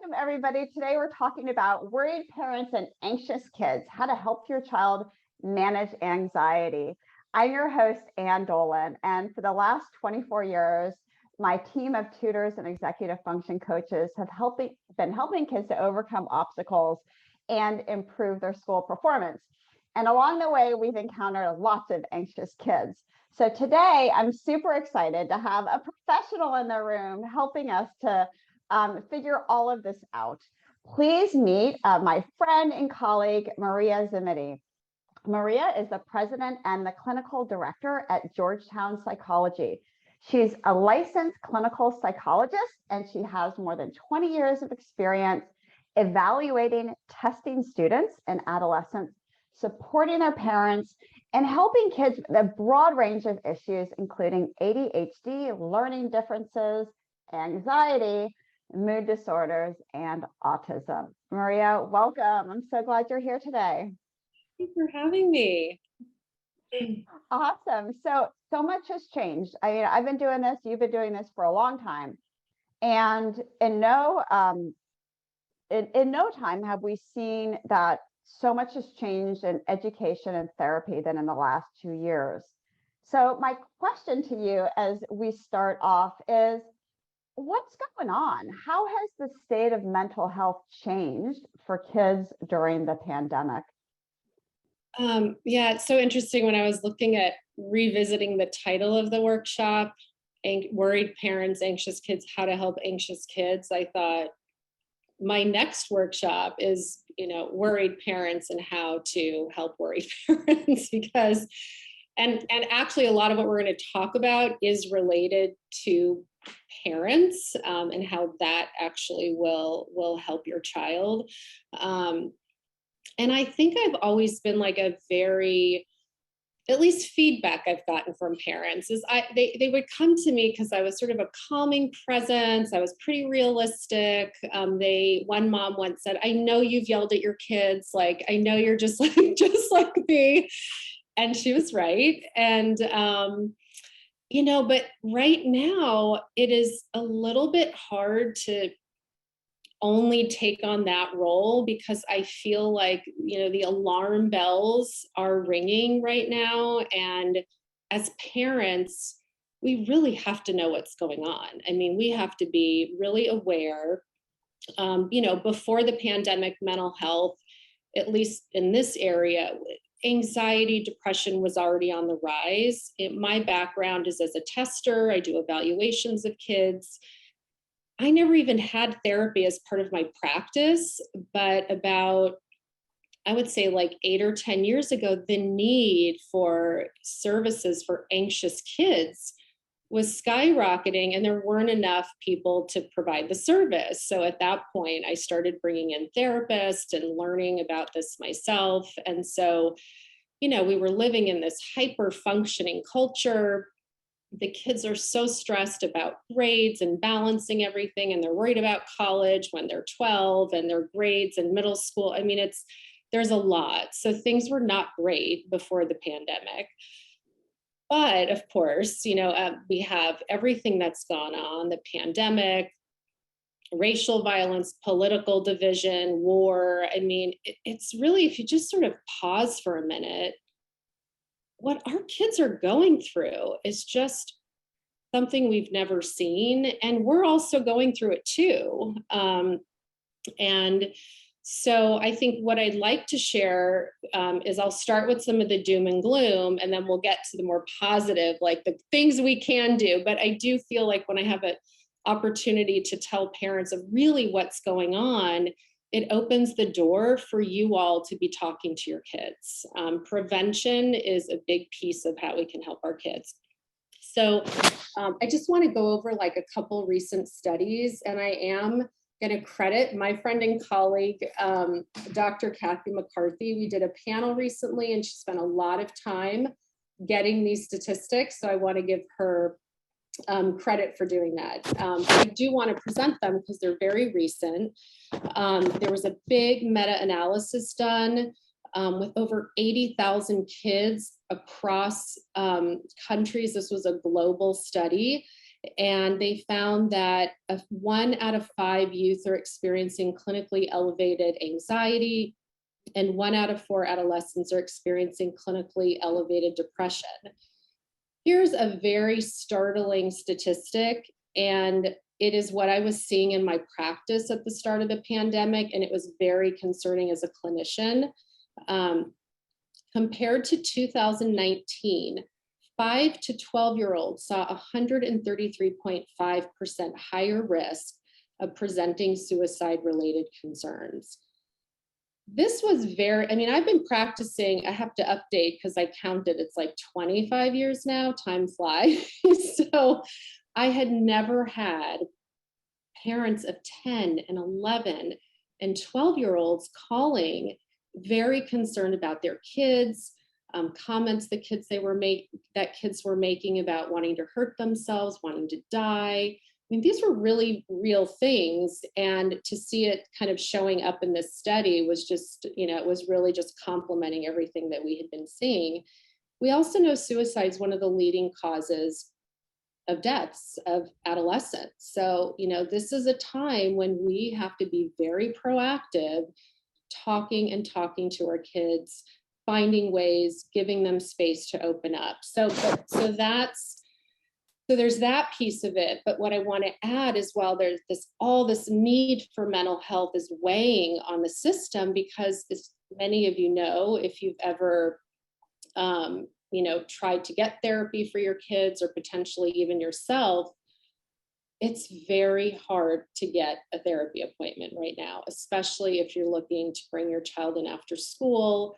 Welcome, everybody. Today, we're talking about worried parents and anxious kids, how to help your child manage anxiety. I'm your host, Ann Dolin, and for the last 24 years, my team of tutors and executive function coaches have been helping kids to overcome obstacles and improve their school performance. And along the way, we've encountered lots of anxious kids. So today, I'm super excited to have a professional in the room helping us to figure all of this out. Please meet my friend and colleague, Maria Zimmitti. Maria is the president and the clinical director at Georgetown Psychology. She's a licensed clinical psychologist, and she has more than 20 years of experience evaluating, testing students and adolescents, supporting their parents, and helping kids with a broad range of issues, including ADHD, learning differences, anxiety, mood disorders, and autism. Maria, welcome. I'm so glad you're here today. Thank you for having me. Awesome. So much has changed. I mean, I've been doing this, you've been doing this for a long time. And in no time have we seen that so much has changed in education and therapy than in the last 2 years. So my question to you as we start off is, what's going on? How has the state of mental health changed for kids during the pandemic? Yeah, it's so interesting. When I was looking at revisiting the title of the workshop, Worried Parents, Anxious Kids, How to Help Anxious Kids, I thought my next workshop is, worried parents and how to help worried parents, because, and actually a lot of what we're going to talk about is related to parents and how that actually will help your child. And I think I've always been like at least feedback I've gotten from parents is they would come to me because I was sort of a calming presence. I was pretty realistic. One mom once said, "I know you've yelled at your kids. Like, I know you're just like me." And she was right. And, but right now it is a little bit hard to only take on that role, because I feel like, the alarm bells are ringing right now. And as parents, we really have to know what's going on. I mean, we have to be really aware. Before the pandemic, mental health, at least in this area, anxiety, depression was already on the rise. My background is as a tester. I do evaluations of kids. I never even had therapy as part of my practice, but about, I would say like 8 or 10 years ago, the need for services for anxious kids was skyrocketing, and there weren't enough people to provide the service. So at that point, I started bringing in therapists and learning about this myself. And so, we were living in this hyper functioning culture. The kids are so stressed about grades and balancing everything, and they're worried about college when they're 12 and their grades in middle school. I mean, there's a lot. So things were not great before the pandemic. But of course, we have everything that's gone on, the pandemic, racial violence, political division, war. I mean, it's really, if you just sort of pause for a minute, what our kids are going through is just something we've never seen. And we're also going through it too. And so I think what I'd like to share is I'll start with some of the doom and gloom, and then we'll get to the more positive, like the things we can do. But I do feel like when I have an opportunity to tell parents of really what's going on, it opens the door for you all to be talking to your kids. Prevention is a big piece of how we can help our kids. So I just want to go over like a couple recent studies, and I am going to credit my friend and colleague, Dr. Kathy McCarthy. We did a panel recently, and she spent a lot of time getting these statistics. So I want to give her credit for doing that. I do want to present them because they're very recent. There was a big meta-analysis done with over 80,000 kids across countries. This was a global study. And they found that 1 out of 5 youth are experiencing clinically elevated anxiety, and 1 out of 4 adolescents are experiencing clinically elevated depression. Here's a very startling statistic, and it is what I was seeing in my practice at the start of the pandemic, and it was very concerning as a clinician. Compared to 2019, 5 to 12-year-olds saw 133.5% higher risk of presenting suicide-related concerns. This was I've been practicing, I have to update because I counted, it's like 25 years now, time flies. So I had never had parents of 10 and 11 and 12-year-olds calling very concerned about their kids, comments that kids were making about wanting to hurt themselves, wanting to die. I mean, these were really real things. And to see it kind of showing up in this study was just, it was really just complementing everything that we had been seeing. We also know suicide is one of the leading causes of deaths of adolescents. So, this is a time when we have to be very proactive, talking to our kids, finding ways, giving them space to open up. So there's that piece of it. But what I want to add is, while there's all this need for mental health is weighing on the system, because as many of you know, if you've ever, tried to get therapy for your kids or potentially even yourself, it's very hard to get a therapy appointment right now, especially if you're looking to bring your child in after school.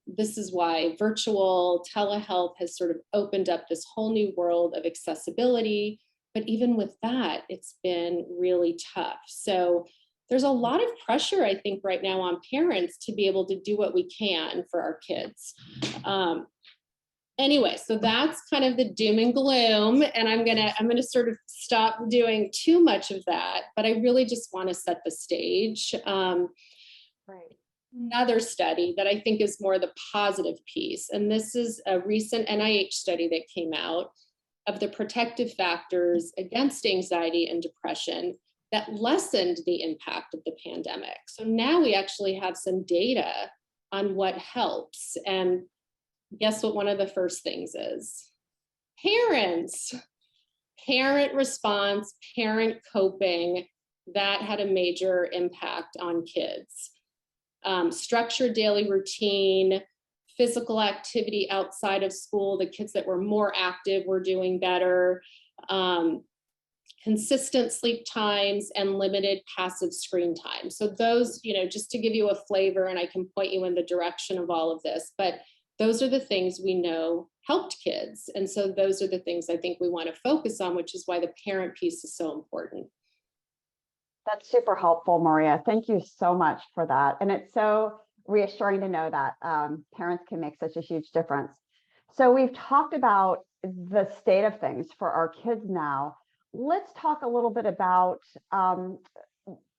This is why virtual telehealth has sort of opened up this whole new world of accessibility. But even with that, it's been really tough. So there's a lot of pressure, I think, right now on parents to be able to do what we can for our kids. Anyway, so that's kind of the doom and gloom, and I'm gonna sort of stop doing too much of that, but I really just want to set the stage. Right. Another study that I think is more the positive piece, and this is a recent NIH study that came out of the protective factors against anxiety and depression that lessened the impact of the pandemic. So now we actually have some data on what helps. And guess what one of the first things is? Parents. Parent response, parent coping, that had a major impact on kids. Structured daily routine, physical activity outside of school, the kids that were more active were doing better. Consistent sleep times and limited passive screen time. So those, just to give you a flavor, and I can point you in the direction of all of this, but those are the things we know helped kids. And so those are the things I think we want to focus on, which is why the parent piece is so important. That's super helpful, Maria. Thank you so much for that. And it's so reassuring to know that parents can make such a huge difference. So we've talked about the state of things for our kids now. Let's talk a little bit about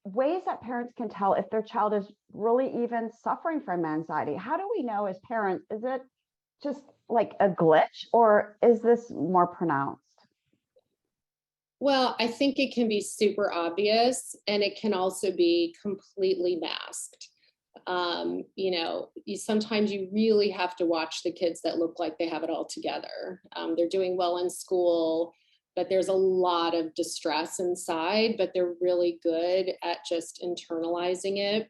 ways that parents can tell if their child is really even suffering from anxiety. How do we know as parents, is it just like a glitch, or is this more pronounced? Well, I think it can be super obvious, and it can also be completely masked. Sometimes you really have to watch the kids that look like they have it all together. They're doing well in school, but there's a lot of distress inside, but they're really good at just internalizing it.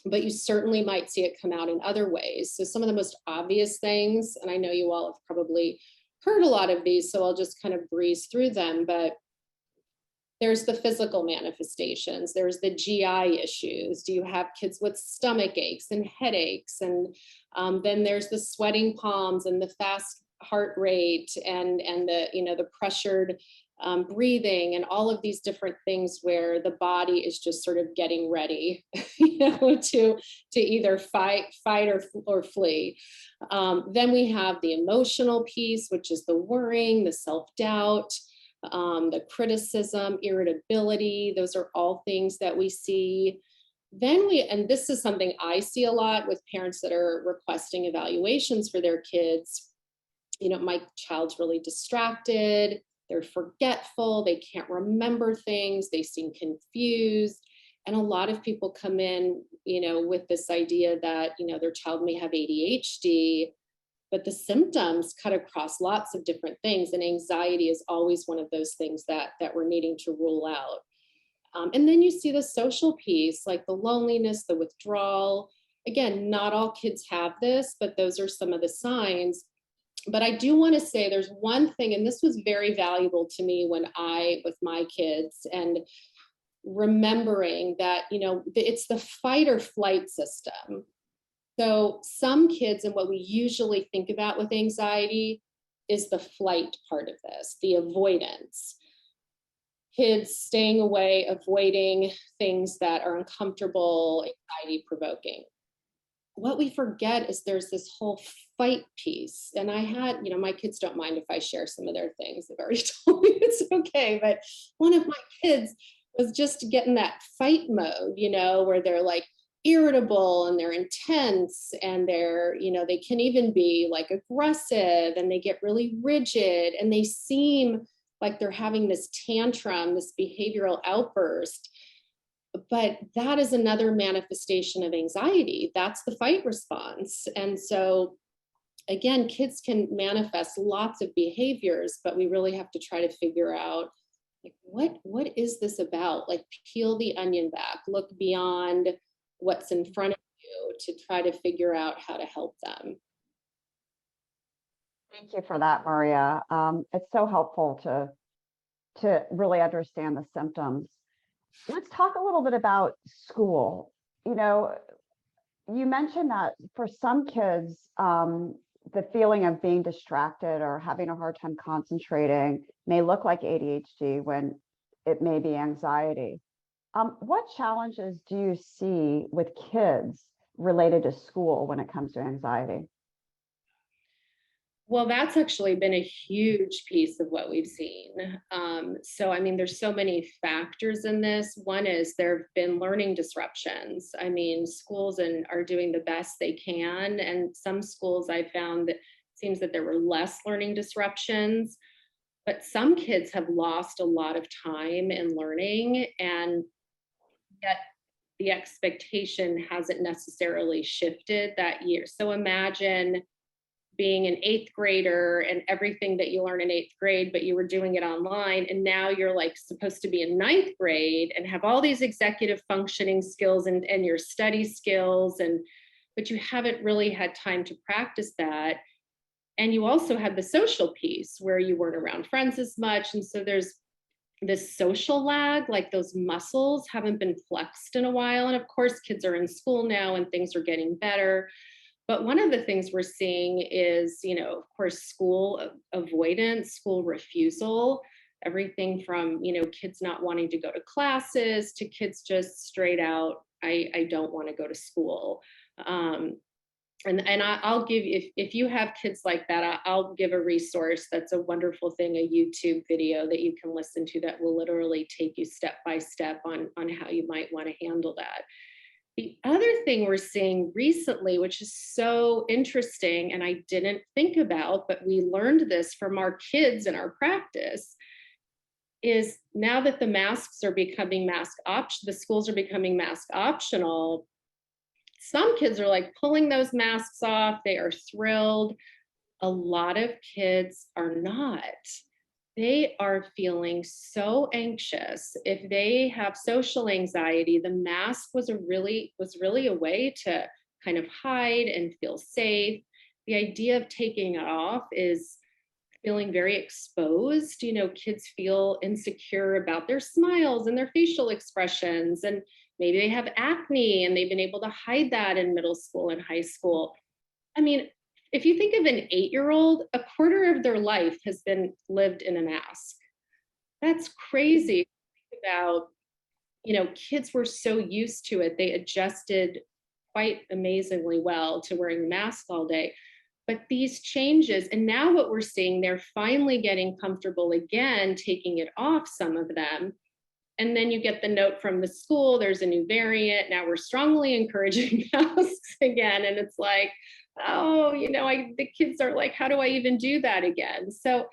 But you certainly might see it come out in other ways. So some of the most obvious things, and I know you all have probably heard a lot of these, so I'll just kind of breeze through them, but there's the physical manifestations. There's the GI issues. Do you have kids with stomach aches and headaches? And then there's the sweating palms and the fast heart rate and the pressured breathing and all of these different things where the body is just sort of getting ready, to either fight or flee. Then we have the emotional piece, which is the worrying, the self-doubt, the criticism, irritability. Those are all things that we see. Then and this is something I see a lot with parents that are requesting evaluations for their kids. My child's really distracted. they're forgetful, they can't remember things, they seem confused. And a lot of people come in, with this idea that, their child may have ADHD, but the symptoms cut across lots of different things. And anxiety is always one of those things that we're needing to rule out. And then you see the social piece, like the loneliness, the withdrawal. Again, not all kids have this, but those are some of the signs. But I do want to say there's one thing, and this was very valuable to me with my kids, and remembering that, it's the fight or flight system. So some kids, and what we usually think about with anxiety is the flight part of this, the avoidance. Kids staying away, avoiding things that are uncomfortable, anxiety provoking. What we forget is there's this whole fight piece. And I had, my kids don't mind if I share some of their things. They've already told me it's okay. But one of my kids was just getting that fight mode, where they're like irritable and they're intense and they're, they can even be like aggressive and they get really rigid and they seem like they're having this tantrum, this behavioral outburst. But that is another manifestation of anxiety. That's the fight response. And so again, kids can manifest lots of behaviors, but we really have to try to figure out, like, what is this about? Like, peel the onion back, look beyond what's in front of you to try to figure out how to help them. Thank you for that, Maria. It's so helpful to really understand the symptoms. Let's talk a little bit about school. You mentioned that for some kids, the feeling of being distracted or having a hard time concentrating may look like ADHD when it may be anxiety. What challenges do you see with kids related to school when it comes to anxiety? Well, that's actually been a huge piece of what we've seen. So, I mean, there's so many factors in this. One is there have been learning disruptions. I mean, schools are doing the best they can. And some schools I found that it seems that there were less learning disruptions, but some kids have lost a lot of time in learning, and yet the expectation hasn't necessarily shifted that year. So imagine being an eighth grader and everything that you learn in eighth grade, but you were doing it online. And now you're like supposed to be in ninth grade and have all these executive functioning skills and your study skills, but you haven't really had time to practice that. And you also had the social piece where you weren't around friends as much. And so there's this social lag, like those muscles haven't been flexed in a while. And of course, kids are in school now and things are getting better. But one of the things we're seeing is, of course, school avoidance, school refusal, everything from, kids not wanting to go to classes to kids just straight out, I don't want to go to school. And I'll give you, if you have kids like that, I'll give a resource that's a wonderful thing, a YouTube video that you can listen to that will literally take you step by step on how you might want to handle that. The other thing we're seeing recently, which is so interesting, and I didn't think about, but we learned this from our kids in our practice, is now that the masks are becoming the schools are becoming mask optional, some kids are like pulling those masks off. They are thrilled. A lot of kids are not. They are feeling so anxious. If they have social anxiety, the mask was really a way to kind of hide and feel safe. The idea of taking it off is feeling very exposed. Kids feel insecure about their smiles and their facial expressions, and maybe they have acne and they've been able to hide that in middle school and high school. I mean, if you think of an 8-year-old, a quarter of their life has been lived in a mask. That's crazy to think about. Kids were so used to it. They adjusted quite amazingly well to wearing a mask all day. But these changes, and now what we're seeing, they're finally getting comfortable again, taking it off, some of them. And then you get the note from the school, there's a new variant. Now we're strongly encouraging masks again. And it's like, oh, the kids are like, how do I even do that again? So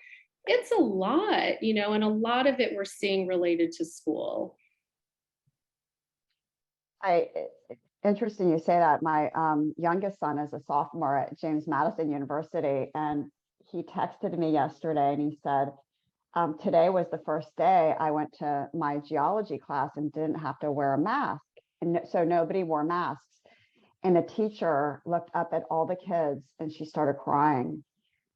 It's a lot, and a lot of it we're seeing related to school. I Interesting you say that. My youngest son is a sophomore at James Madison University, and he texted me yesterday and he said, today was the first day I went to my geology class and didn't have to wear a mask. And so nobody wore masks. And the teacher looked up at all the kids and she started crying.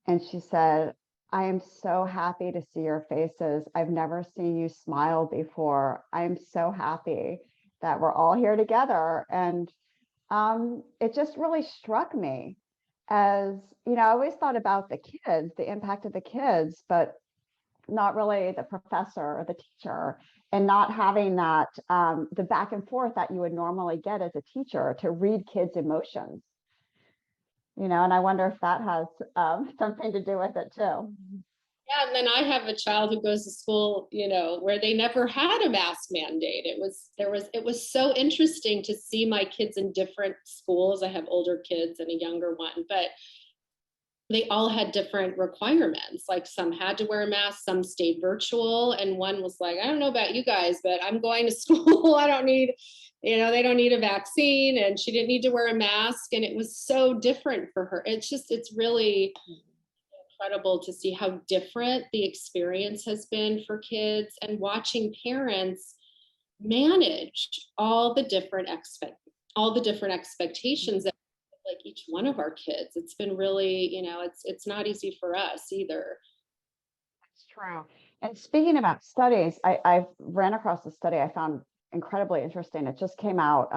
And she said, I am so happy to see your faces. I've never seen you smile before. I'm so happy that we're all here together. And it just really struck me as, I always thought about the kids, the impact of the kids, but not really the professor or the teacher, and not having that, the back and forth that you would normally get as a teacher to read kids' emotions. And I wonder if that has something to do with it too. Yeah, and then I have a child who goes to school, where they never had a mask mandate. It was so interesting to see my kids in different schools. I have older kids and a younger one, but they all had different requirements. Like some had to wear a mask, some stayed virtual, and one was like, I don't know about you guys, but I'm going to school. I don't need, they don't need a vaccine, and she didn't need to wear a mask. And it was so different for her. It's really incredible to see how different the experience has been for kids, and watching parents manage all the different expectations that like each one of our kids. It's been really, it's not easy for us either. That's true. And speaking about studies, I ran across a study I found incredibly interesting. It just came out,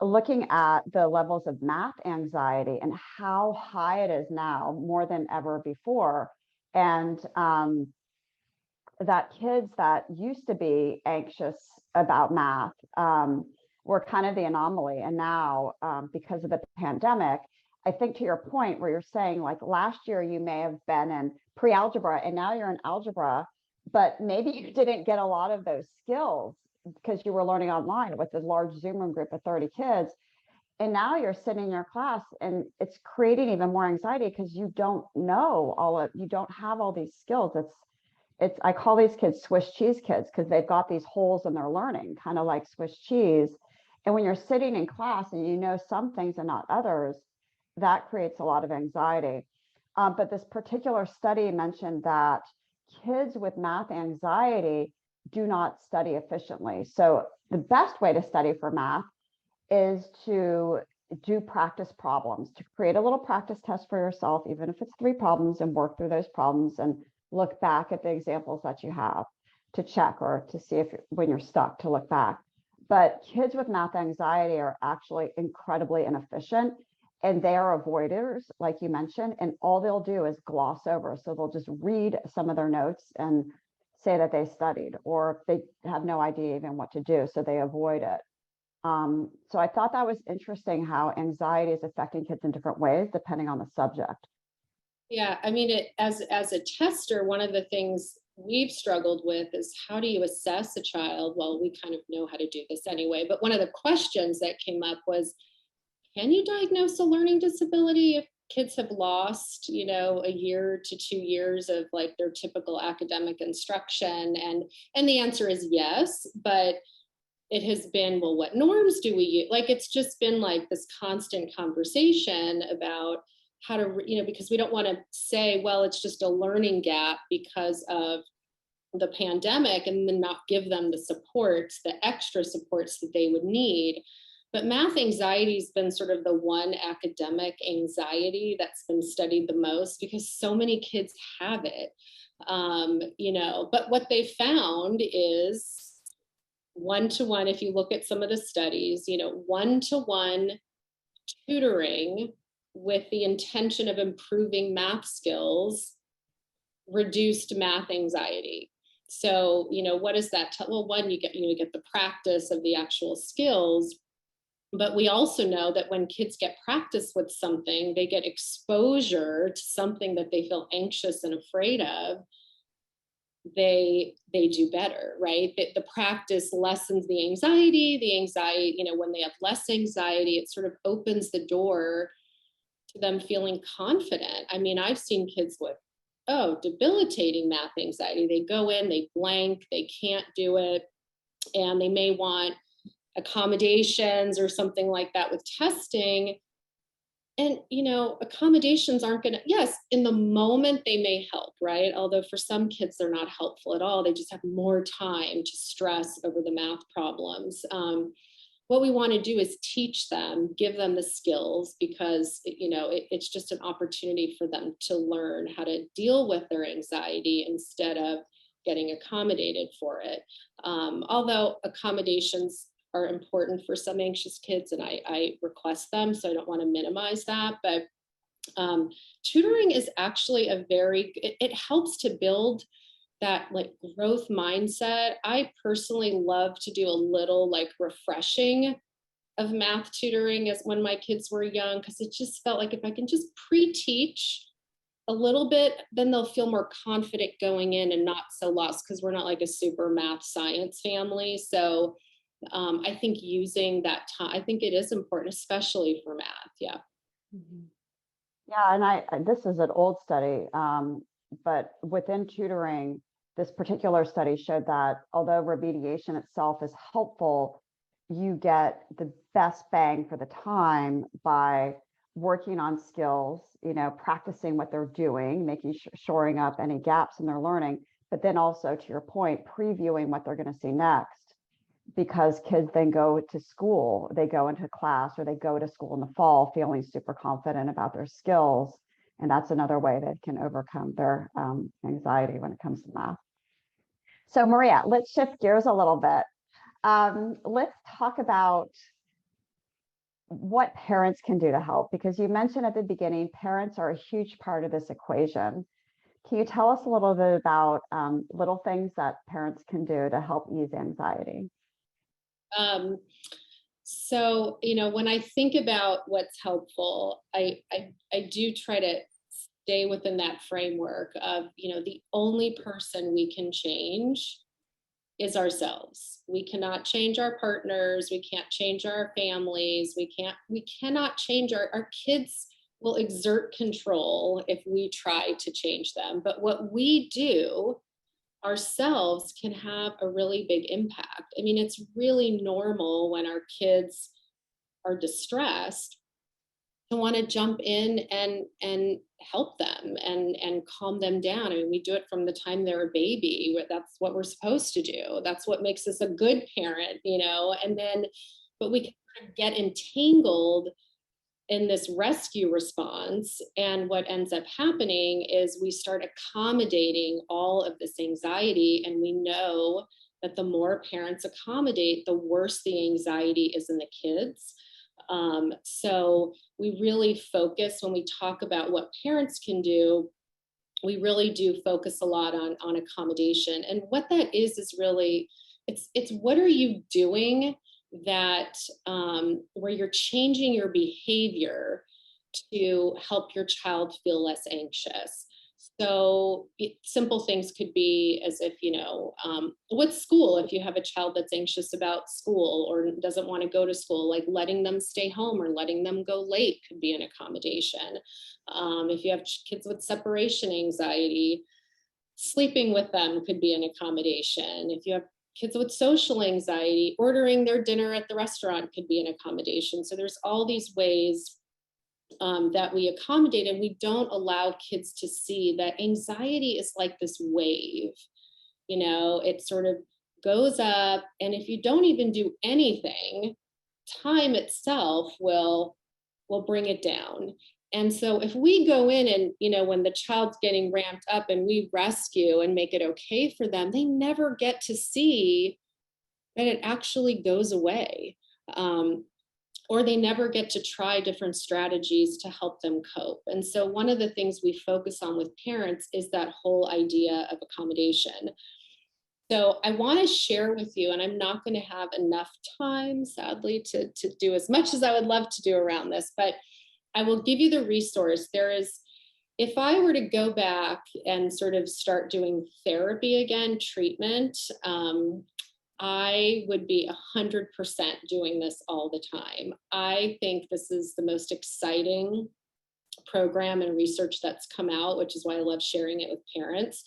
looking at the levels of math anxiety and how high it is now, more than ever before. And that kids that used to be anxious about math were kind of the anomaly. And now, because of the pandemic, I think to your point where you're saying, like, last year you may have been in pre-algebra and now you're in algebra, but maybe you didn't get a lot of those skills because you were learning online with a large Zoom room group of 30 kids. And now you're sitting in your class and it's creating even more anxiety because you don't you don't have all these skills. I call these kids Swiss cheese kids because they've got these holes in their learning, kind of like Swiss cheese. And when you're sitting in class and you know some things and not others, that creates a lot of anxiety. But this particular study mentioned that kids with math anxiety do not study efficiently. So the best way to study for math is to do practice problems, to create a little practice test for yourself, even if it's 3 problems, and work through those problems and look back at the examples that you have to check, or to see if when you're stuck to look back. But kids with math anxiety are actually incredibly inefficient, and they are avoiders, like you mentioned, and all they'll do is gloss over. So they'll just read some of their notes and say that they studied, or they have no idea even what to do, so they avoid it. So I thought that was interesting how anxiety is affecting kids in different ways depending on the subject. Yeah, I mean, as a tester, one of the things we've struggled with is how do you assess a child? Well, we kind of know how to do this anyway, but one of the questions that came up was, can you diagnose a learning disability if kids have lost, a year to 2 years of like their typical academic instruction? And the answer is yes, but it has been, well, what norms do we use? Like, it's just been like this constant conversation about how to, because we don't want to say, well, it's just a learning gap because of the pandemic, and then not give them the supports, the extra supports that they would need. But math anxiety has been sort of the one academic anxiety that's been studied the most because so many kids have it. But what they found is one-to-one, if you look at some of the studies, one-to-one tutoring with the intention of improving math skills reduced math anxiety. So, what does that tell? Well, one, you get the practice of the actual skills, but we also know that when kids get practice with something, they get exposure to something that they feel anxious and afraid of, they do better, right? The practice lessens the anxiety, when they have less anxiety, it sort of opens the door to them feeling confident. I mean, I've seen kids with oh, debilitating math anxiety. They go in, they blank, they can't do it, and they may want accommodations or something like that with testing. And, accommodations aren't going to, yes, in the moment they may help, right? Although for some kids, they're not helpful at all. They just have more time to stress over the math problems. What we want to do is teach them, give them the skills, because it's just an opportunity for them to learn how to deal with their anxiety instead of getting accommodated for it. Although accommodations are important for some anxious kids, and I request them, so I don't want to minimize that. But tutoring is actually it helps to build that like growth mindset. I personally love to do a little like refreshing of math tutoring as when my kids were young, because it just felt like if I can just pre-teach a little bit, then they'll feel more confident going in and not so lost, because we're not like a super math science family. So I think using that time, I think it is important, especially for math. Yeah. Mm-hmm. Yeah, and this is an old study, but within tutoring, this particular study showed that although remediation itself is helpful, you get the best bang for the time by working on skills, practicing what they're doing, shoring up any gaps in their learning, but then also, to your point, previewing what they're going to see next. Because kids then go to school, they go into class, or they go to school in the fall feeling super confident about their skills. And that's another way they can overcome their anxiety when it comes to math. So Maria, let's shift gears a little bit. Let's talk about what parents can do to help, because you mentioned at the beginning, parents are a huge part of this equation. Can you tell us a little bit about little things that parents can do to help ease anxiety? So, when I think about what's helpful, I do try to stay within that framework of, the only person we can change is ourselves. We cannot change our partners. We can't change our families. We cannot change our kids will exert control if we try to change them. But what we do ourselves can have a really big impact. I mean, it's really normal when our kids are distressed to want to jump in and help them and calm them down. I mean, we do it from the time they're a baby. That's what we're supposed to do. That's what makes us a good parent, and then, but we can kind of get entangled in this rescue response. And what ends up happening is we start accommodating all of this anxiety. And we know that the more parents accommodate, the worse the anxiety is in the kids. So we really focus when we talk about what parents can do. We really do focus a lot on accommodation. And what that is really, it's what are you doing that where you're changing your behavior to help your child feel less anxious. So simple things could be as if, what's school? If you have a child that's anxious about school or doesn't want to go to school, like letting them stay home or letting them go late could be an accommodation. If you have kids with separation anxiety, sleeping with them could be an accommodation. If you have kids with social anxiety, ordering their dinner at the restaurant could be an accommodation. So there's all these ways that we accommodate, and we don't allow kids to see that anxiety is like this wave. It sort of goes up, and if you don't even do anything, time itself will bring it down. And so if we go in and, when the child's getting ramped up and we rescue and make it okay for them, they never get to see that it actually goes away. Or they never get to try different strategies to help them cope. And so one of the things we focus on with parents is that whole idea of accommodation. So I want to share with you, and I'm not going to have enough time, sadly, to do as much as I would love to do around this, but I will give you the resource. If I were to go back and sort of start doing therapy again, treatment, I would be 100% doing this all the time. I think this is the most exciting program and research that's come out, which is why I love sharing it with parents.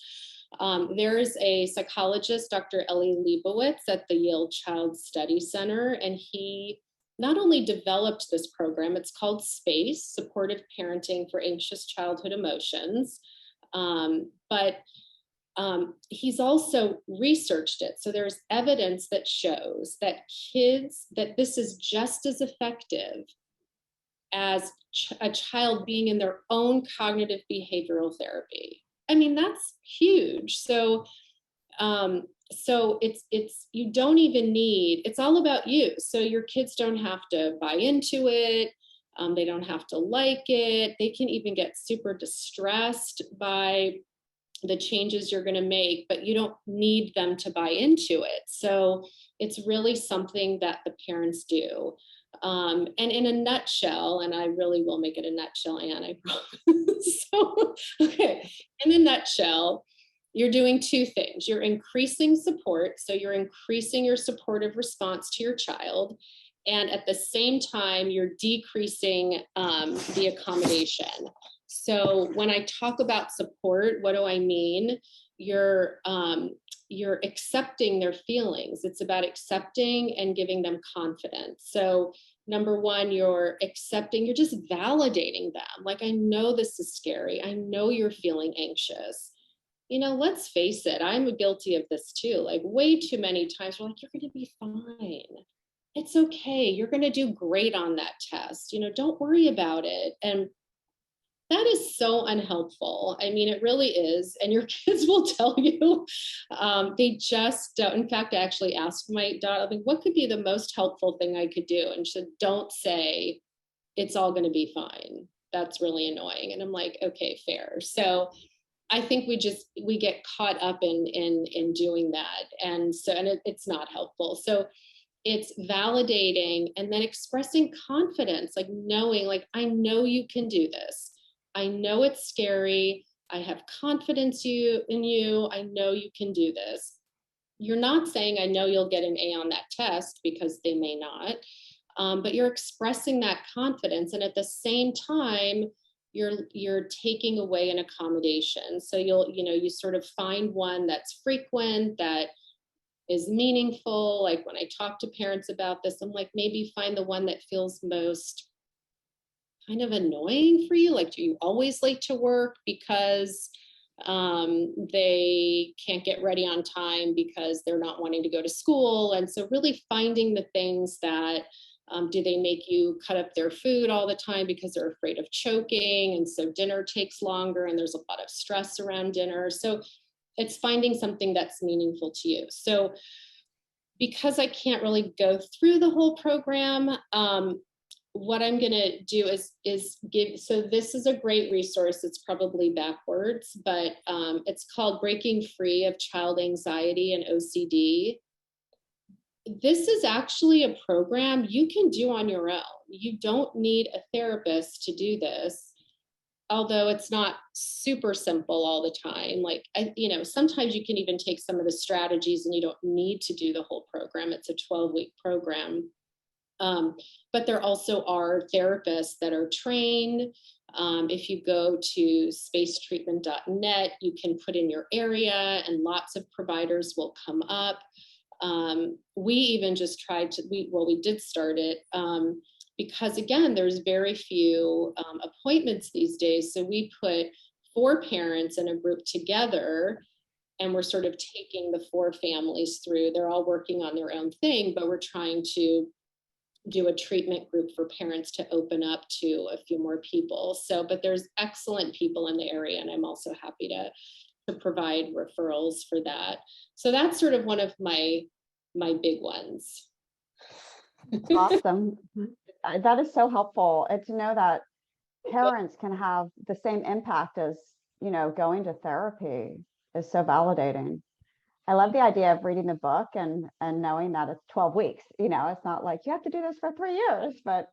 There's a psychologist, Dr. Ellie Leibowitz, at the Yale Child Study Center, and he not only developed this program, it's called SPACE, Supportive Parenting for Anxious Childhood Emotions, but he's also researched it. So there's evidence that shows that that this is just as effective as a child being in their own cognitive behavioral therapy. I mean, that's huge. So it's you don't even need, it's all about you. So your kids don't have to buy into it. They don't have to like it. They can even get super distressed by the changes you're going to make, but you don't need them to buy into it. So it's really something that the parents do. And in a nutshell, and I really will make it a nutshell, Anne, I promise. So, okay, in a nutshell, you're doing two things. You're increasing support. So you're increasing your supportive response to your child. And at the same time, you're decreasing the accommodation. So when I talk about support, what do I mean? You're accepting their feelings. It's about accepting and giving them confidence. So number one, you're accepting, you're just validating them. Like, I know this is scary. I know you're feeling anxious. You know, let's face it, I'm guilty of this too. Like, way too many times we're like, you're going to be fine. It's okay. You're going to do great on that test. You know, don't worry about it. And that is so unhelpful. I mean, it really is. And your kids will tell you, they just don't. In fact, I actually asked my daughter, like, what could be the most helpful thing I could do? And she said, don't say it's all going to be fine. That's really annoying. And I'm like, okay, fair. So I think we get caught up in doing that. And so, it's not helpful. So it's validating and then expressing confidence, like knowing, like, I know you can do this. I know it's scary. I have confidence in you. I know you can do this. You're not saying, I know you'll get an A on that test, because they may not, but you're expressing that confidence. And at the same time, you're taking away an accommodation. So you sort of find one that's frequent, that is meaningful. Like, when I talk to parents about this, I'm like, maybe find the one that feels most kind of annoying for you. Like, do you always late to work because they can't get ready on time because they're not wanting to go to school? And so really finding the things that, do they make you cut up their food all the time because they're afraid of choking? And so dinner takes longer and there's a lot of stress around dinner. So it's finding something that's meaningful to you. So because I can't really go through the whole program, what I'm going to do is give, so this is a great resource. It's probably backwards, but it's called Breaking Free of Child Anxiety and OCD. This is actually a program you can do on your own. You don't need a therapist to do this, although it's not super simple all the time. Like, sometimes you can even take some of the strategies and you don't need to do the whole program. It's a 12-week program. But there also are therapists that are trained. If you go to spacetreatment.net, you can put in your area and lots of providers will come up. We even just tried to, we did start it because, again, there's very few appointments these days. So we put 4 parents in a group together, and we're sort of taking the 4 families through. They're all working on their own thing, but we're trying to do a treatment group for parents to open up to a few more people. So, but there's excellent people in the area, and I'm also happy to provide referrals for that. So that's sort of one of my big ones. Awesome. That is so helpful. And to know that parents can have the same impact as, going to therapy is so validating. I love the idea of reading the book and knowing that it's 12 weeks. It's not like you have to do this for 3 years, but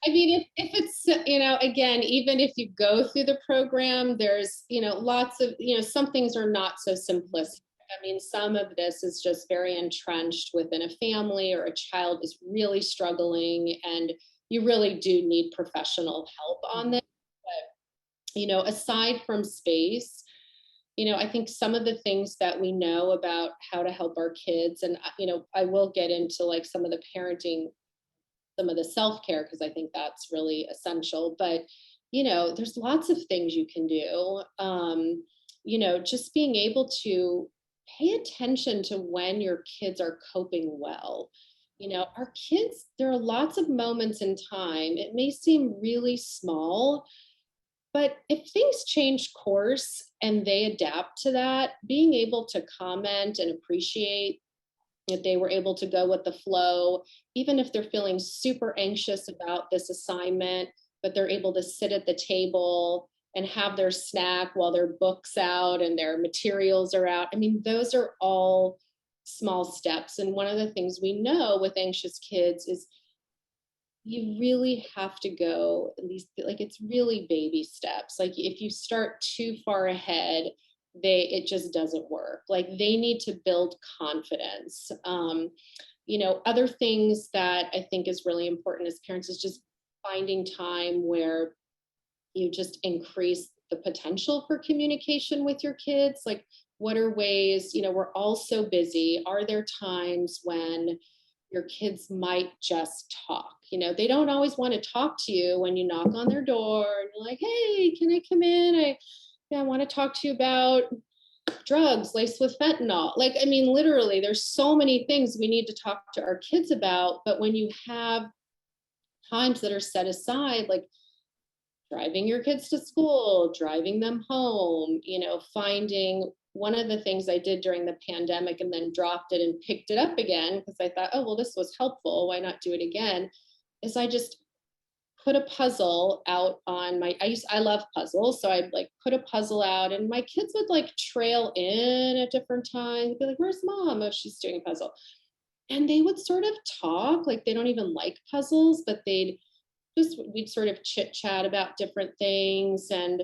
I mean, if it's, again, even if you go through the program, there's, lots of, some things are not so simplistic. I mean, some of this is just very entrenched within a family, or a child is really struggling and you really do need professional help on this. You know, aside from space, you know, I think some of the things that we know about how to help our kids, and, you know, I will get into like some of the parenting, some of the self-care, because I think that's really essential. But, you know, there's lots of things you can do. You know, just being able to pay attention to when your kids are coping well. You know, our kids, there are lots of moments in time. It may seem really small, but if things change course and they adapt to that, being able to comment and appreciate if they were able to go with the flow, even if they're feeling super anxious about this assignment, but they're able to sit at the table and have their snack while their book's out and their materials are out. I mean, those are all small steps. And one of the things we know with anxious kids is you really have to go at least, like, it's really baby steps. Like if you start too far ahead, it just doesn't work. Like they need to build confidence. You know, other things that I think is really important as parents is just finding time where you just increase the potential for communication with your kids. Like what are ways, you know, we're all so busy. Are there times when your kids might just talk? You know, they don't always want to talk to you when you knock on their door and you're like, hey, can I come in? I want to talk to you about drugs laced with fentanyl. Like, I mean, literally, there's so many things we need to talk to our kids about. But when you have times that are set aside, like driving your kids to school, driving them home, you know, finding one of the things I did during the pandemic and then dropped it and picked it up again because I thought, oh, well, this was helpful. Why not do it again? Is I just put a puzzle out on I love puzzles. So I'd like put a puzzle out and my kids would like trail in at different times. They'd be like, where's mom? Oh, she's doing a puzzle. And they would sort of talk, like they don't even like puzzles, but we'd sort of chit chat about different things. And,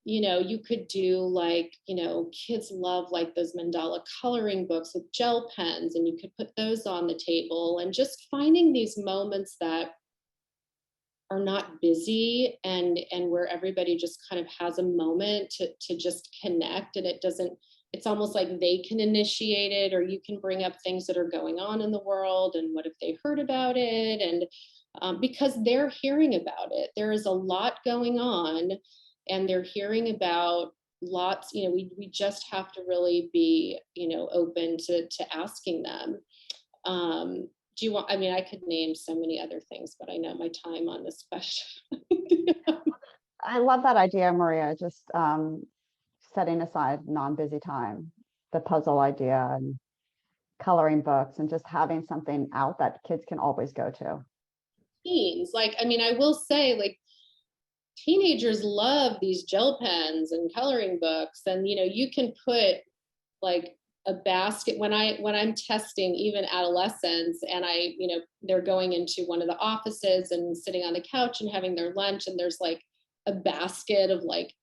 you know, you could do like, you know, kids love like those mandala coloring books with gel pens, and you could put those on the table and just finding these moments that are not busy and where everybody just kind of has a moment to just connect. And it's almost like they can initiate it, or you can bring up things that are going on in the world and what if they heard about it. And because they're hearing about it, there is a lot going on and they're hearing about lots. You know, we just have to really be, you know, open to asking them. Do you want, I mean, I could name so many other things, but I know my time on this question. I love that idea, Maria, just setting aside non-busy time, the puzzle idea and coloring books and just having something out that kids can always go to. Teens, like, I mean, I will say, like, teenagers love these gel pens and coloring books. And, you know, you can put like a basket when I'm testing even adolescents and you know, they're going into one of the offices and sitting on the couch and having their lunch. And there's like a basket of like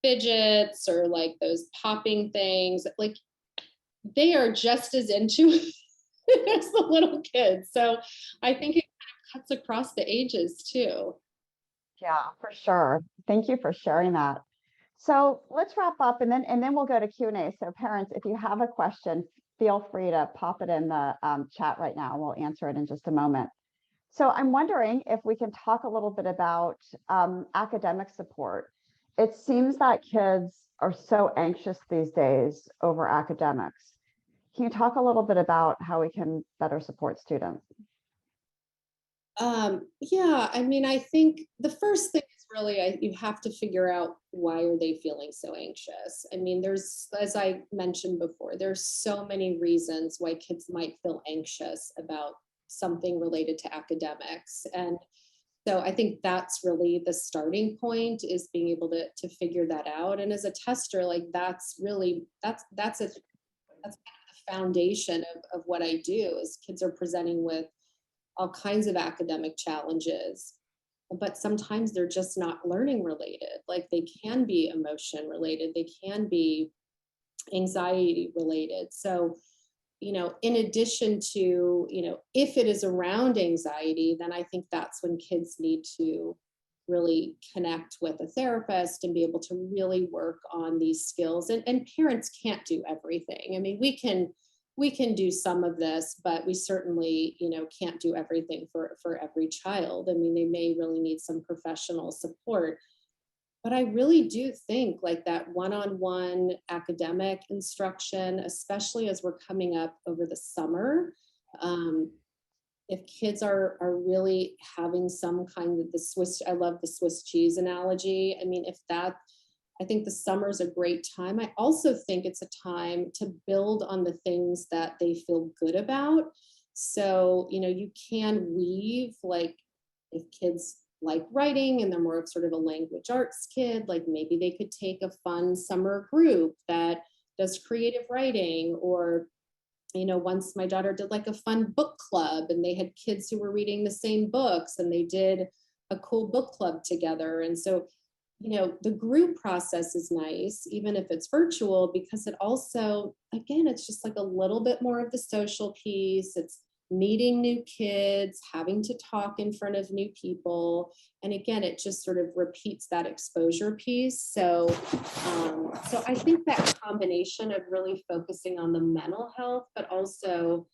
fidgets or like those popping things. Like they are just as into it as the little kids. So I think it kind of cuts across the ages too. Yeah, for sure. Thank you for sharing that. So let's wrap up and then we'll go to Q&A. So parents, if you have a question, feel free to pop it in the chat right now. We'll answer it in just a moment. So I'm wondering if we can talk a little bit about academic support. It seems that kids are so anxious these days over academics. Can you talk a little bit about how we can better support students? Yeah, I mean, I think the first thing is really you have to figure out why are they feeling so anxious. I mean, there's, as I mentioned before, there's so many reasons why kids might feel anxious about something related to academics. And so I think that's really the starting point, is being able to figure that out. And as a tester, like that's kind of the foundation of what I do. Is kids are presenting with all kinds of academic challenges, but sometimes they're just not learning related. Like they can be emotion related, they can be anxiety related. So, you know, in addition to, you know, if it is around anxiety, then I think that's when kids need to really connect with a therapist and be able to really work on these skills. And parents can't do everything. I mean, we can do some of this, but we certainly, can't do everything for every child. I mean, they may really need some professional support. But I really do think like that one-on-one academic instruction, especially as we're coming up over the summer, if kids are really having some kind of I love the Swiss cheese analogy. I mean, I think the summer is a great time. I also think it's a time to build on the things that they feel good about. So, you can weave, like, if kids like writing and they're more of sort of a language arts kid, like maybe they could take a fun summer group that does creative writing. Or once my daughter did like a fun book club, and they had kids who were reading the same books, and they did a cool book club together. And so, the group process is nice, even if it's virtual, because it also, again, it's just like a little bit more of the social piece. It's meeting new kids, having to talk in front of new people. And again, it just sort of repeats that exposure piece. So I think that combination of really focusing on the mental health, but also,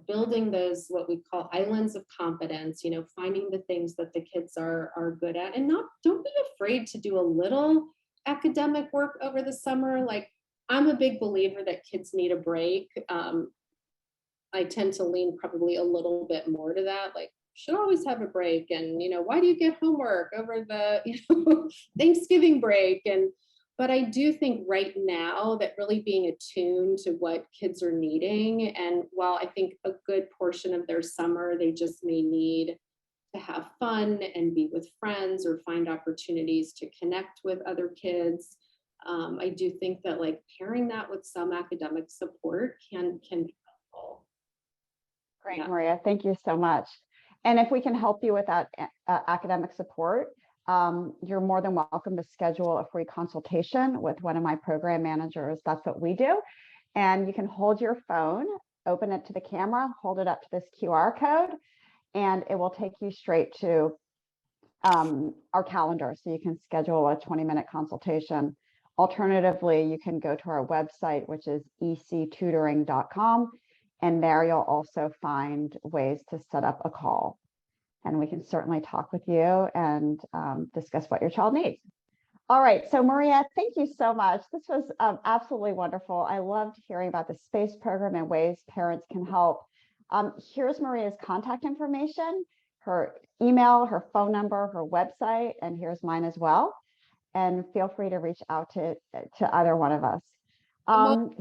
building those, what we call islands of competence, finding the things that the kids are good at, and don't be afraid to do a little academic work over the summer. Like, I'm a big believer that kids need a break. I tend to lean probably a little bit more to that, like, should always have a break. And, why do you get homework over the, Thanksgiving break? But I do think right now that really being attuned to what kids are needing, and while I think a good portion of their summer, they just may need to have fun and be with friends or find opportunities to connect with other kids. I do think that, like, pairing that with some academic support can be helpful. Great, Yeah. Maria. Thank you so much. And if we can help you with that academic support, you're more than welcome to schedule a free consultation with one of my program managers. That's what we do. And you can hold your phone, open it to the camera, hold it up to this QR code, and it will take you straight to our calendar. So you can schedule a 20-minute consultation. Alternatively, you can go to our website, which is ectutoring.com. And there you'll also find ways to set up a call. And we can certainly talk with you and discuss what your child needs. All right, so Maria, thank you so much. This was absolutely wonderful. I loved hearing about the SPACE program and ways parents can help. Here's Maria's contact information, her email, her phone number, her website, and here's mine as well. And feel free to reach out to either one of us. Go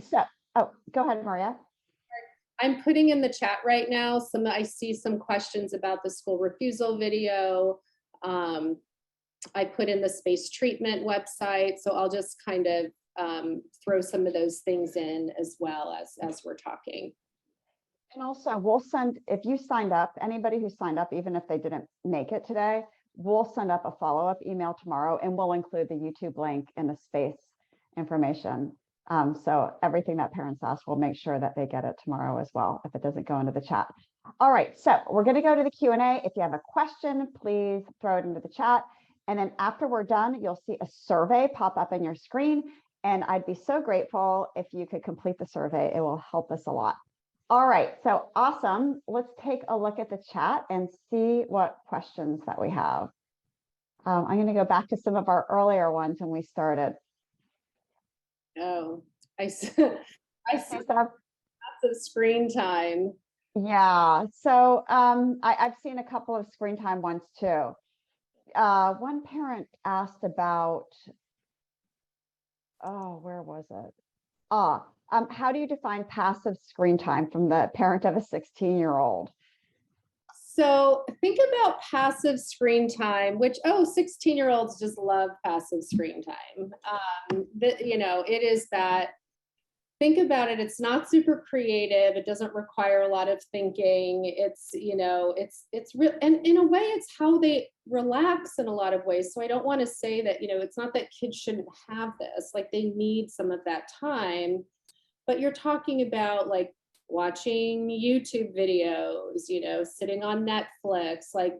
ahead, Maria. I'm putting in the chat right now. I see some questions about the school refusal video. I put in the SPACE treatment website. So I'll just kind of throw some of those things in as well as we're talking. And also we'll send, if you signed up, anybody who signed up, even if they didn't make it today, we'll send up a follow-up email tomorrow, and we'll include the YouTube link in the SPACE information. So everything that parents ask, we'll make sure that they get it tomorrow as well, if it doesn't go into the chat. All right, so we're going to go to the Q&A. If you have a question, please throw it into the chat. And then after we're done, you'll see a survey pop up on your screen. And I'd be so grateful if you could complete the survey. It will help us a lot. All right, so awesome. Let's take a look at the chat and see what questions that we have. I'm going to go back to some of our earlier ones when we started. Oh, I see lots of screen time. Yeah, so I've seen a couple of screen time ones too. One parent asked about, where was it? How do you define passive screen time from the parent of a 16-year-old? So think about passive screen time, which, 16-year-olds just love passive screen time. It is that, think about it, it's not super creative. It doesn't require a lot of thinking. It's real. And in a way, it's how they relax in a lot of ways. So I don't want to say that, it's not that kids shouldn't have this, like they need some of that time, but you're talking about like watching YouTube videos, sitting on Netflix, like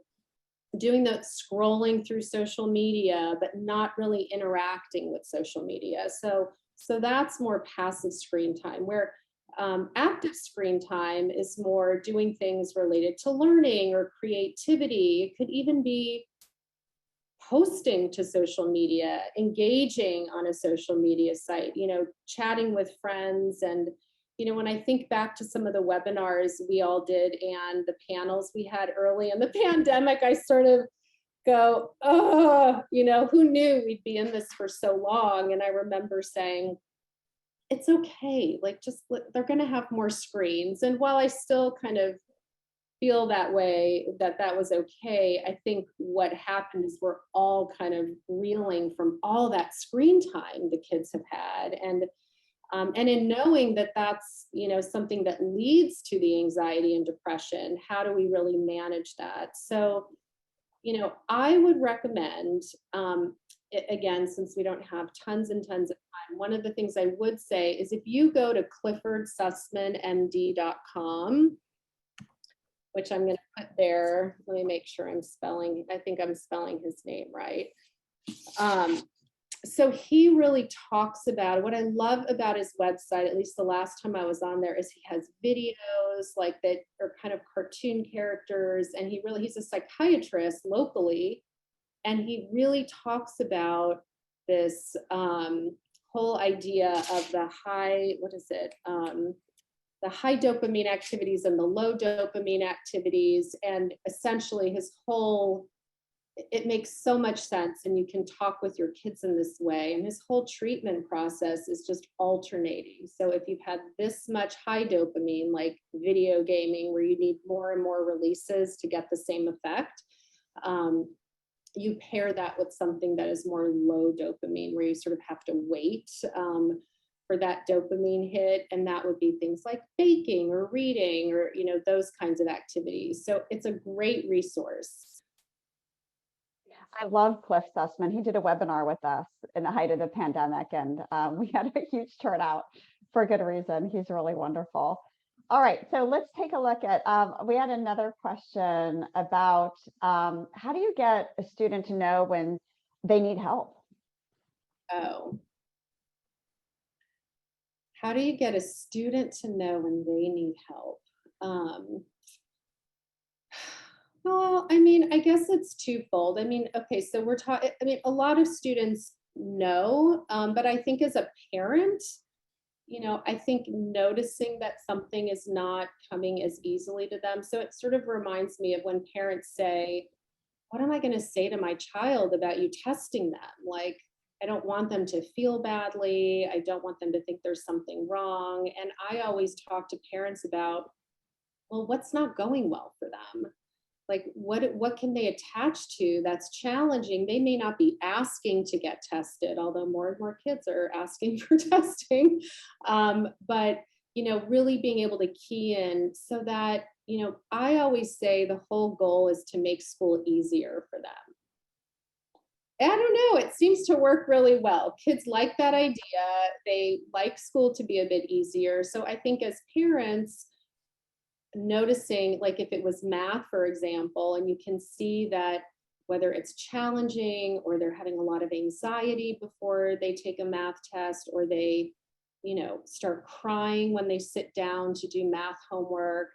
doing the scrolling through social media, but not really interacting with social media. So that's more passive screen time, where active screen time is more doing things related to learning or creativity. It could even be posting to social media, engaging on a social media site, chatting with friends. And, when I think back to some of the webinars we all did and the panels we had early in the pandemic, I sort of go, oh, who knew we'd be in this for so long? And I remember saying, it's okay, like they're going to have more screens. And while I still kind of feel that way, that was okay, I think what happened is we're all kind of reeling from all that screen time the kids have had. And in knowing that that's, something that leads to the anxiety and depression, how do we really manage that? So, I would recommend, again, since we don't have tons and tons of time, one of the things I would say is if you go to cliffordsussmanmd.com, which I'm going to put there, let me make sure I think I'm spelling his name right. So he really talks about, what I love about his website, at least the last time I was on there, is he has videos like that are kind of cartoon characters. And he's a psychiatrist locally. And he really talks about this whole idea of the high dopamine activities and the low dopamine activities. And essentially it makes so much sense, and you can talk with your kids in this way. And his whole treatment process is just alternating. So if you've had this much high dopamine, like video gaming, where you need more and more releases to get the same effect, you pair that with something that is more low dopamine, where you sort of have to wait for that dopamine hit. And that would be things like baking or reading or, those kinds of activities. So it's a great resource. I love Cliff Sussman. He did a webinar with us in the height of the pandemic, and we had a huge turnout for good reason. He's really wonderful. All right, so let's take a look at, we had another question about how do you get a student to know when they need help? Oh. How do you get a student to know when they need help? Well, I guess it's twofold. Okay, so we're talking, a lot of students know, but I think as a parent, I think noticing that something is not coming as easily to them. So it sort of reminds me of when parents say, what am I going to say to my child about you testing them? Like, I don't want them to feel badly. I don't want them to think there's something wrong. And I always talk to parents about, well, what's not going well for them? Like, what can they attach to that's challenging? They may not be asking to get tested, although more and more kids are asking for testing. But, really being able to key in so that, I always say the whole goal is to make school easier for them. I don't know, it seems to work really well. Kids like that idea. They like school to be a bit easier. So I think as parents, noticing, like if it was math, for example, and you can see that whether it's challenging or they're having a lot of anxiety before they take a math test, or they, start crying when they sit down to do math homework.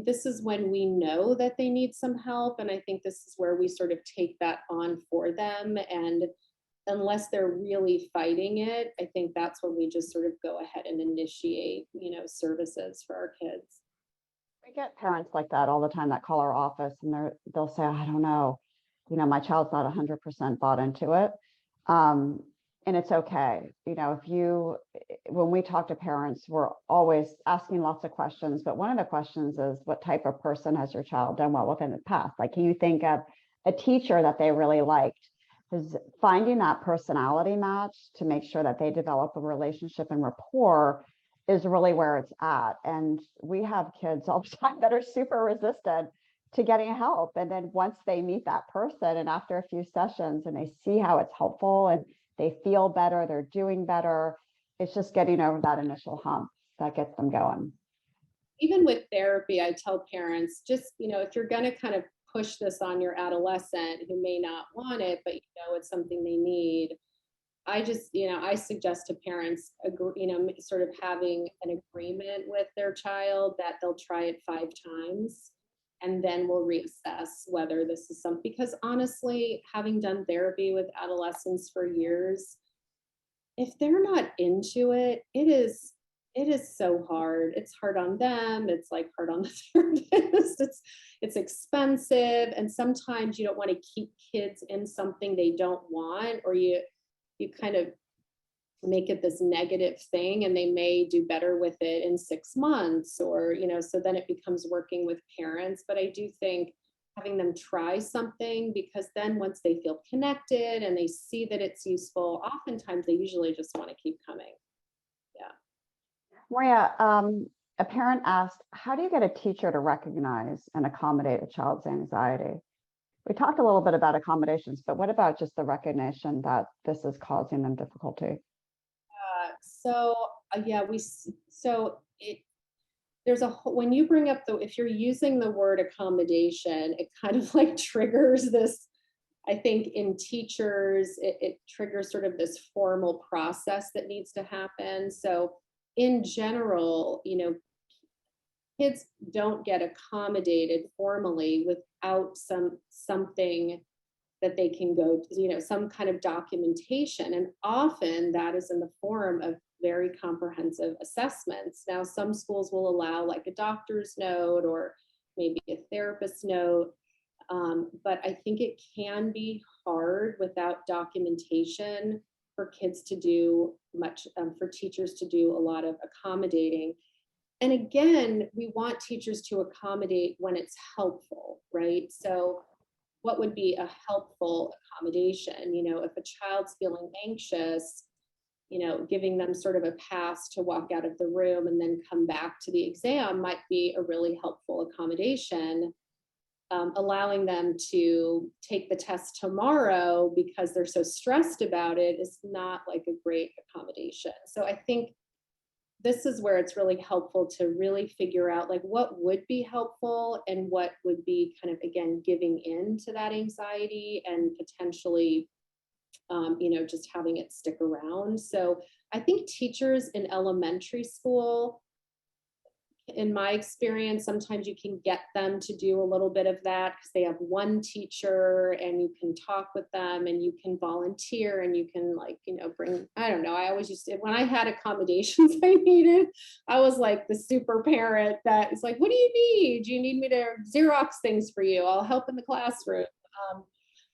This is when we know that they need some help. And I think this is where we sort of take that on for them. And unless they're really fighting it, I think that's when we just sort of go ahead and initiate, services for our kids. We get parents like that all the time that call our office, and they'll say, I don't know, my child's not 100% bought into it. And it's okay. When we talk to parents, we're always asking lots of questions, but one of the questions is, what type of person has your child done well with in the past? Like, can you think of a teacher that they really liked? Because finding that personality match to make sure that they develop a relationship and rapport is really where it's at. And we have kids all the time that are super resistant to getting help. And then once they meet that person, and after a few sessions and they see how it's helpful and they feel better, they're doing better, it's just getting over that initial hump that gets them going. Even with therapy, I tell parents, just, if you're going to kind of push this on your adolescent who may not want it, but it's something they need. I just, I suggest to parents, sort of having an agreement with their child that they'll try it 5 times and then we'll reassess whether this is something, because honestly, having done therapy with adolescents for years, if they're not into it, it is so hard. It's hard on them. It's like hard on the therapist. It's expensive. And sometimes you don't want to keep kids in something they don't want, or you kind of make it this negative thing, and they may do better with it in 6 months, or, so then it becomes working with parents. But I do think having them try something, because then once they feel connected and they see that it's useful, oftentimes they usually just want to keep coming. Yeah. Maria, a parent asked, how do you get a teacher to recognize and accommodate a child's anxiety? We talked a little bit about accommodations, but what about just the recognition that this is causing them difficulty? When you bring up if you're using the word accommodation, it kind of like triggers this, I think in teachers, it triggers sort of this formal process that needs to happen. So in general, kids don't get accommodated formally without something that they can go to, some kind of documentation. And often that is in the form of very comprehensive assessments. Now, some schools will allow like a doctor's note or maybe a therapist's note. But I think it can be hard without documentation for kids to do much, for teachers to do a lot of accommodating. And again, we want teachers to accommodate when it's helpful, right? So what would be a helpful accommodation? If a child's feeling anxious, giving them sort of a pass to walk out of the room and then come back to the exam might be a really helpful accommodation. Allowing them to take the test tomorrow because they're so stressed about it is not like a great accommodation. So I think this is where it's really helpful to really figure out like what would be helpful and what would be kind of, again, giving in to that anxiety and potentially, just having it stick around. So I think teachers in elementary school, in my experience, sometimes you can get them to do a little bit of that because they have one teacher and you can talk with them and you can volunteer and you can bring, I don't know, I always used to, when I had accommodations I needed, I was like the super parent that is like, what do you need? Do you need me to Xerox things for you? I'll help in the classroom.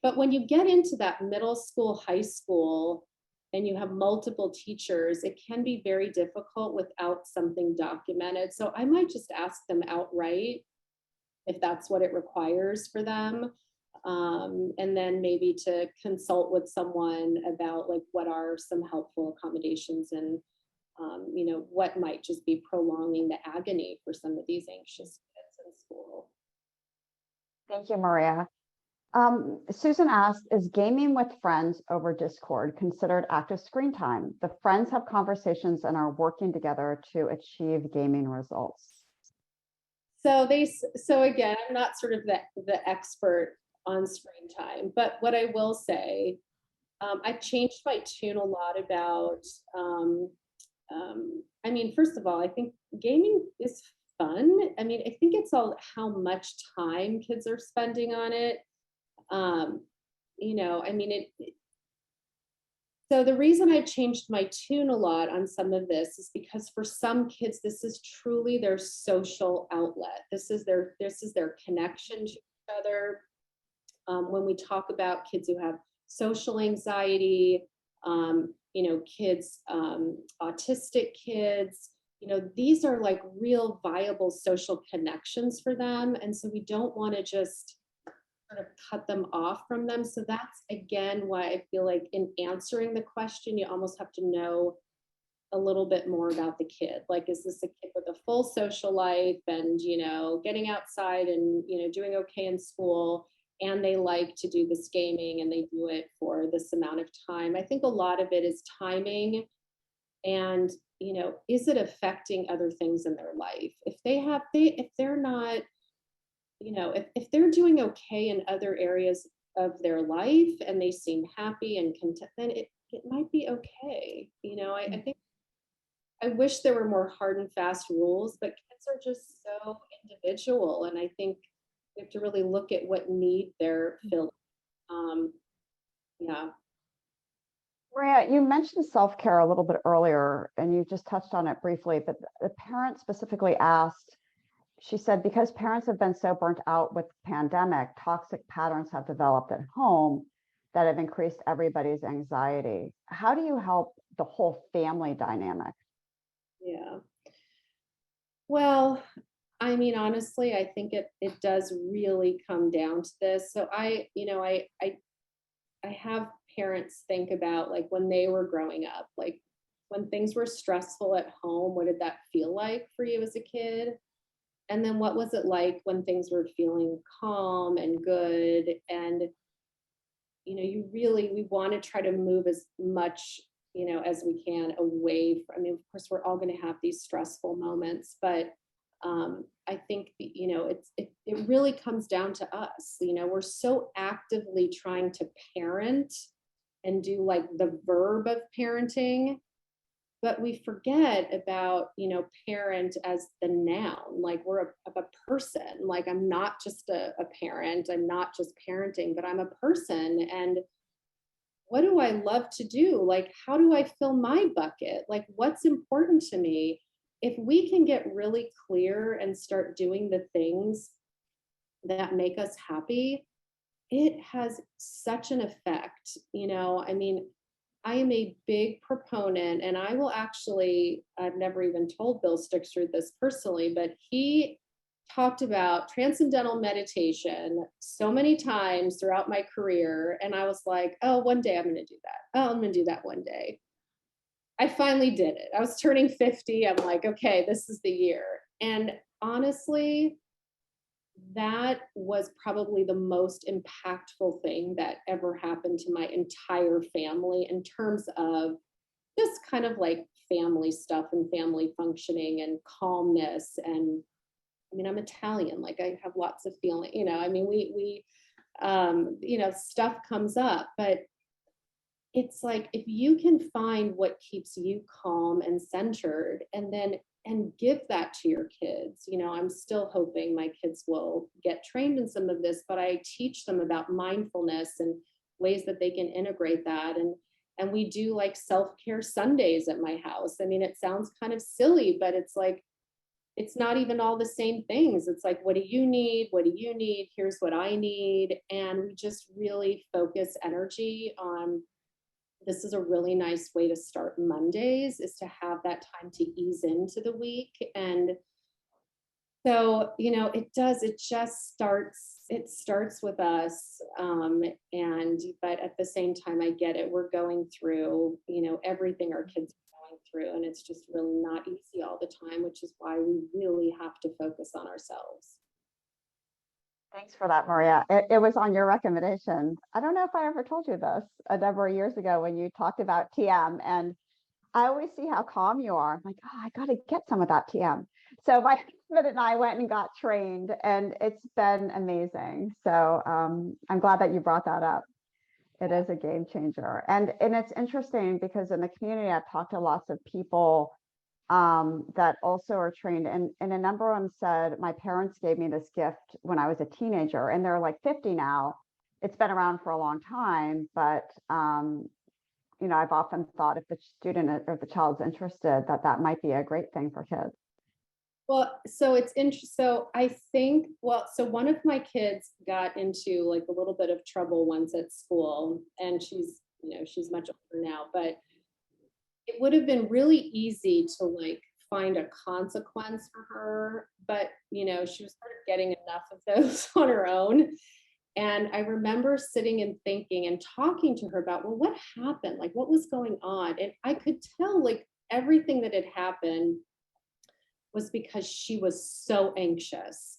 But when you get into that middle school, high school, and you have multiple teachers, it can be very difficult without something documented. So I might just ask them outright if that's what it requires for them. And then maybe to consult with someone about like what are some helpful accommodations and what might just be prolonging the agony for some of these anxious kids in school. Thank you, Maria. Susan asked, is gaming with friends over Discord considered active screen time? The friends have conversations and are working together to achieve gaming results. So again, I'm not sort of the expert on screen time, but what I will say, I've changed my tune a lot about, first of all, I think gaming is fun. I think it's all how much time kids are spending on it. So the reason I changed my tune a lot on some of this is because for some kids, this is truly their social outlet. This is their connection to each other. When we talk about kids who have social anxiety, kids, autistic kids, these are like real viable social connections for them. And so we don't want to just sort of cut them off from them. So that's, again, why I feel like in answering the question, you almost have to know a little bit more about the kid. Like, is this a kid with a full social life and, getting outside and, doing okay in school, and they like to do this gaming and they do it for this amount of time? I think a lot of it is timing and, is it affecting other things in their life? If they're not if they're doing okay in other areas of their life and they seem happy and content, then it might be okay. I think I wish there were more hard and fast rules, but kids are just so individual. And I think we have to really look at what need they're filling. Um, yeah. Maria, you mentioned self-care a little bit earlier, and you just touched on it briefly, but the parent specifically asked, she said, because parents have been so burnt out with the pandemic, toxic patterns have developed at home that have increased everybody's anxiety. How do you help the whole family dynamic? Yeah. Well, I mean, honestly, I think it does really come down to this. So I have parents think about like when they were growing up, like when things were stressful at home, what did that feel like for you as a kid? And then what was it like when things were feeling calm and good? And we want to try to move as much, as we can away from, I mean, of course, we're all going to have these stressful moments, but I think, it really comes down to us. We're so actively trying to parent and do like the verb of parenting, but we forget about, parent as the noun. Like we're a person. Like I'm not just a parent, I'm not just parenting, but I'm a person. And what do I love to do? Like, how do I fill my bucket? Like, what's important to me? If we can get really clear and start doing the things that make us happy, it has such an effect. I mean, I am a big proponent, and I will actually, I've never even told Bill Stixrud this personally, but he talked about transcendental meditation so many times throughout my career. And I was like, oh, one day I'm going to do that. Oh, I'm going to do that one day. I finally did it. I was turning 50. I'm like, okay, this is the year. And honestly, that was probably the most impactful thing that ever happened to my entire family in terms of just kind of like family stuff and family functioning and calmness. And I mean, I'm Italian, like I have lots of feeling, I mean, we stuff comes up, but it's like, if you can find what keeps you calm and centered and give that to your kids. I'm still hoping my kids will get trained in some of this, but I teach them about mindfulness and ways that they can integrate that. And we do like self-care Sundays at my house. I mean, it sounds kind of silly, but it's like, it's not even all the same things. It's like, what do you need? What do you need? Here's what I need. And we just really focus energy on, this is a really nice way to start Mondays, is to have that time to ease into the week. And so, it starts with us. But at the same time, I get it. We're going through, everything our kids are going through, and it's just really not easy all the time, which is why we really have to focus on ourselves. Thanks for that, Maria. It was on your recommendation. I don't know if I ever told you this a number of years ago when you talked about TM, and I always see how calm you are. I'm like, oh, I got to get some of that TM. So my husband and I went and got trained, and it's been amazing. So I'm glad that you brought that up. It is a game changer. And it's interesting because in the community, I've talked to lots of people that also are trained. And a number of them said, my parents gave me this gift when I was a teenager, and they're like 50 now. It's been around for a long time, but I've often thought if the student or the child's interested, that might be a great thing for kids. Well, so it's interesting. So I think, so one of my kids got into like a little bit of trouble once at school, and she's much older now, but it would have been really easy to like find a consequence for her, but she was sort of getting enough of those on her own. And I remember sitting and thinking and talking to her about, well, what happened? Like, what was going on? And I could tell like everything that had happened was because she was so anxious.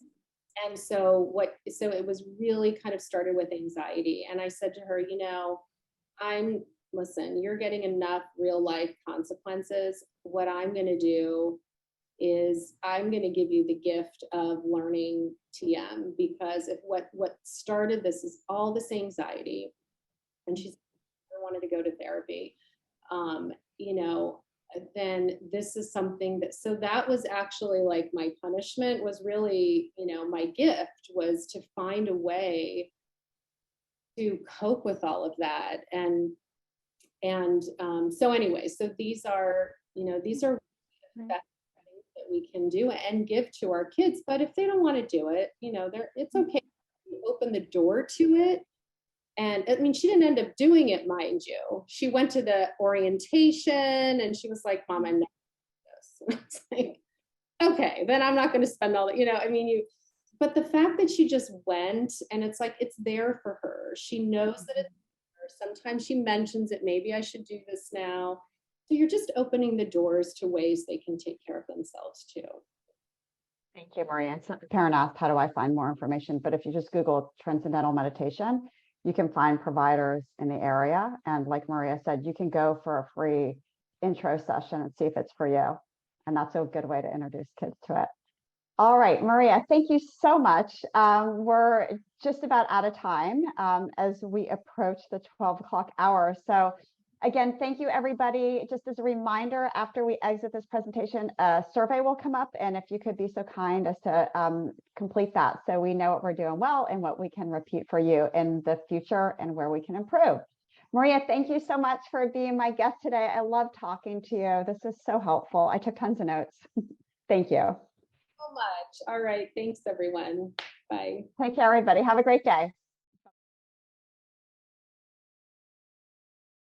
And so it was really kind of started with anxiety. And I said to her, listen, you're getting enough real life consequences. What I'm going to do is I'm going to give you the gift of learning TM, because if what started this is all this anxiety, and she's wanted to go to therapy, you know, then this is something that, so that was actually like my punishment, was really, you know, my gift was to find a way to cope with all of that. So anyway, so these are, you know, these are things that we can do and give to our kids. But if they don't want to do it, you know, it's okay. You open the door to it. And I mean, she didn't end up doing it, mind you. She went to the orientation and she was like, Mom, I'm not doing this. It's like, okay, then I'm not going to spend all that, you know, I mean, but the fact that she just went, and it's like, it's there for her. She knows that it's there. Sometimes she mentions it. Maybe I should do this now. So you're just opening the doors to ways they can take care of themselves too. Thank you, Maria. Karen asked, how do I find more information? But if you just Google transcendental meditation, you can find providers in the area. And like Maria said, you can go for a free intro session and see if it's for you. And that's a good way to introduce kids to it. All right, Maria, thank you so much. We're just about out of time as we approach the 12 o'clock hour. So again, thank you, everybody. Just as a reminder, after we exit this presentation, a survey will come up. And if you could be so kind as to complete that, so we know what we're doing well and what we can repeat for you in the future and where we can improve. Maria, thank you so much for being my guest today. I love talking to you. This is so helpful. I took tons of notes. Thank you. So much. All right. Thanks, everyone. Bye. Take care, everybody. Have a great day.